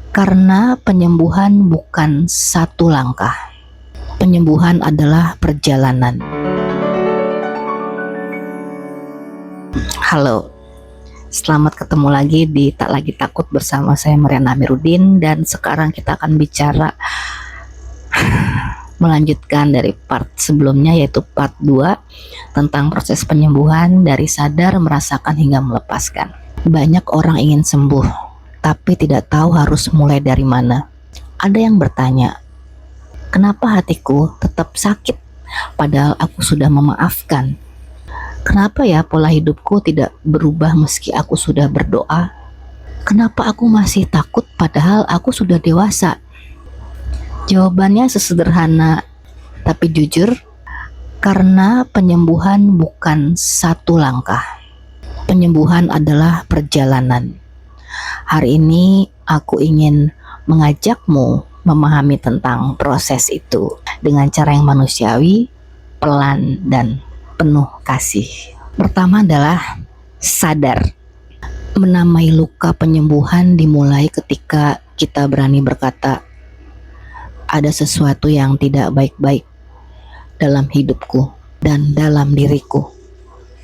Karena penyembuhan bukan satu langkah. Penyembuhan adalah perjalanan. Halo, selamat ketemu lagi di Tak Lagi Takut bersama saya Mariana Amiruddin. Dan sekarang kita akan bicara melanjutkan dari part sebelumnya, yaitu part 2 tentang proses penyembuhan dari sadar, merasakan hingga melepaskan. Banyak orang ingin sembuh, tapi tidak tahu harus mulai dari mana. Ada yang bertanya, kenapa hatiku tetap sakit padahal aku sudah memaafkan? Kenapa ya pola hidupku tidak berubah meski aku sudah berdoa? Kenapa aku masih takut padahal aku sudah dewasa? Jawabannya sesederhana tapi jujur, karena penyembuhan bukan satu langkah. Penyembuhan adalah perjalanan. Hari ini aku ingin mengajakmu memahami tentang proses itu dengan cara yang manusiawi, pelan, dan penuh kasih. Pertama adalah sadar. Menamai luka penyembuhan dimulai ketika kita berani berkata, ada sesuatu yang tidak baik-baik dalam hidupku dan dalam diriku.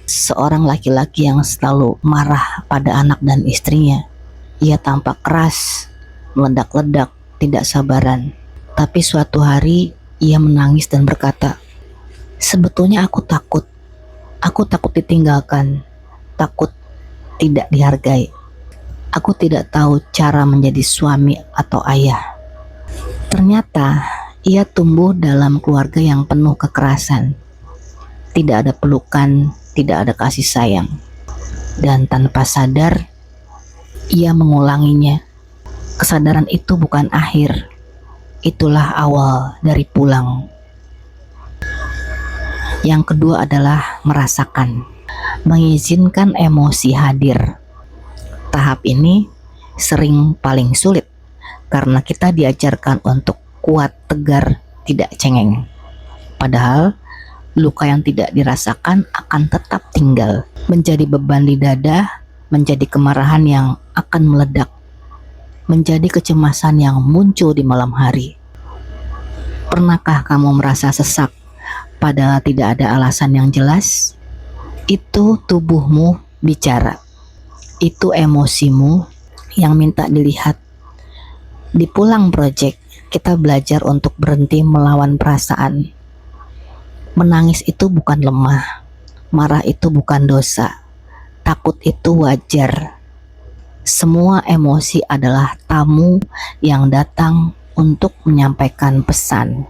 Seorang laki-laki yang selalu marah pada anak dan istrinya. Ia tampak keras, meledak-ledak, tidak sabaran. Tapi suatu hari ia menangis dan berkata, sebetulnya aku takut. Aku takut ditinggalkan, takut tidak dihargai. Aku tidak tahu cara menjadi suami atau ayah. Ternyata ia tumbuh dalam keluarga yang penuh kekerasan. Tidak ada pelukan, tidak ada kasih sayang. Dan tanpa sadar, ia mengulanginya. Kesadaran itu bukan akhir. Itulah awal dari pulang. Yang kedua adalah merasakan. Mengizinkan emosi hadir. Tahap ini sering paling sulit karena kita diajarkan untuk kuat, tegar, tidak cengeng. Padahal luka yang tidak dirasakan akan tetap tinggal, menjadi beban di dada, menjadi kemarahan yang akan meledak, menjadi kecemasan yang muncul di malam hari. Pernahkah kamu merasa sesak padahal tidak ada alasan yang jelas? Itu tubuhmu bicara. Itu emosimu yang minta dilihat. Di Pulang Project, kita belajar untuk berhenti melawan perasaan. Menangis itu bukan lemah, marah itu bukan dosa, takut itu wajar. Semua emosi adalah tamu yang datang untuk menyampaikan pesan.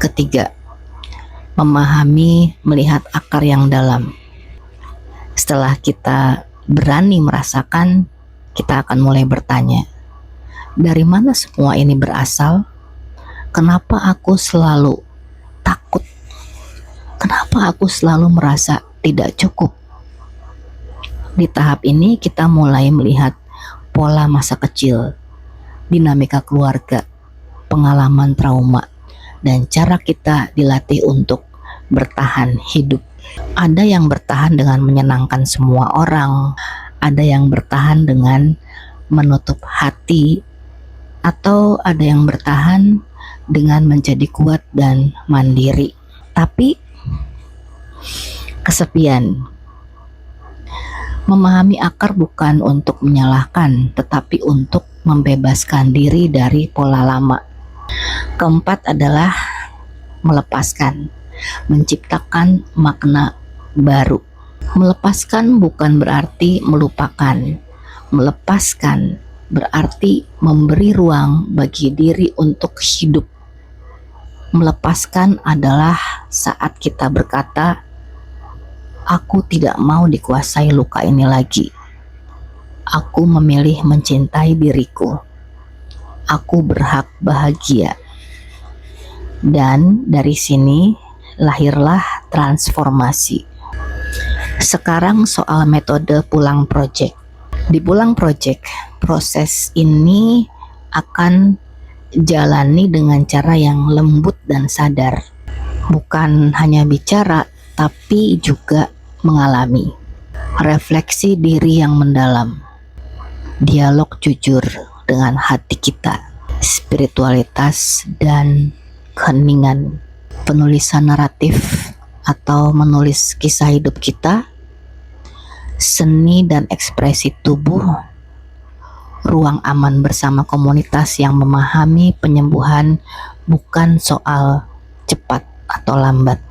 Ketiga, memahami, melihat akar yang dalam. Setelah kita berani merasakan, kita akan mulai bertanya, dari mana semua ini berasal? Kenapa aku selalu takut? Kenapa aku selalu merasa tidak cukup? Di tahap ini kita mulai melihat pola masa kecil, dinamika keluarga, pengalaman trauma, dan cara kita dilatih untuk bertahan hidup. Ada yang bertahan dengan menyenangkan semua orang, ada yang bertahan dengan menutup hati, atau ada yang bertahan dengan menjadi kuat dan mandiri. Tapi kesepian. Memahami akar bukan untuk menyalahkan, tetapi untuk membebaskan diri dari pola lama. Keempat adalah melepaskan, menciptakan makna baru. Melepaskan bukan berarti melupakan. Melepaskan berarti memberi ruang bagi diri untuk hidup. Melepaskan adalah saat kita berkata, aku tidak mau dikuasai luka ini lagi. Aku memilih mencintai diriku. Aku berhak bahagia. Dan dari sini lahirlah transformasi. Sekarang soal metode Pulang Project. Di Pulang Project, proses ini akan jalani dengan cara yang lembut dan sadar. Bukan hanya bicara, tapi juga mengalami. Refleksi diri yang mendalam. Dialog jujur, dengan hati kita, spiritualitas dan keheningan. Penulisan naratif atau menulis kisah hidup kita, seni dan ekspresi tubuh, ruang aman bersama komunitas yang memahami penyembuhan bukan soal cepat atau lambat,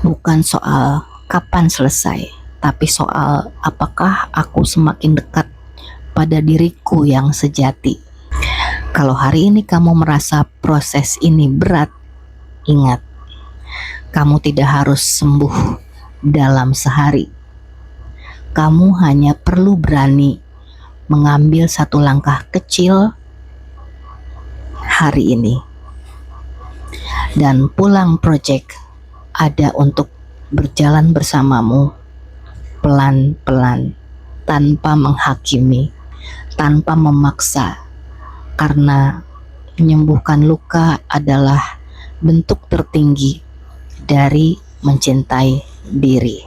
bukan soal kapan selesai, tapi soal apakah aku semakin dekat pada diriku yang sejati. Kalau hari ini kamu merasa proses ini berat, ingat, kamu tidak harus sembuh dalam sehari. Kamu hanya perlu berani mengambil satu langkah kecil hari ini. Dan Pulang Project ada untuk berjalan bersamamu pelan-pelan, tanpa menghakimi, tanpa memaksa, karena menyembuhkan luka adalah bentuk tertinggi dari mencintai diri.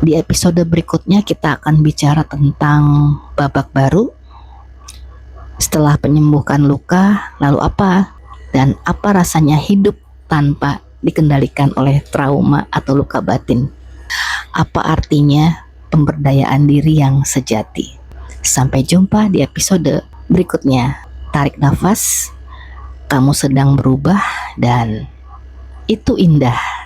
Di episode berikutnya kita akan bicara tentang babak baru. Setelah menyembuhkan luka, lalu apa? Dan apa rasanya hidup tanpa dikendalikan oleh trauma atau luka batin? Apa artinya pemberdayaan diri yang sejati? Sampai jumpa di episode berikutnya. Tarik nafas, kamu sedang berubah dan itu indah.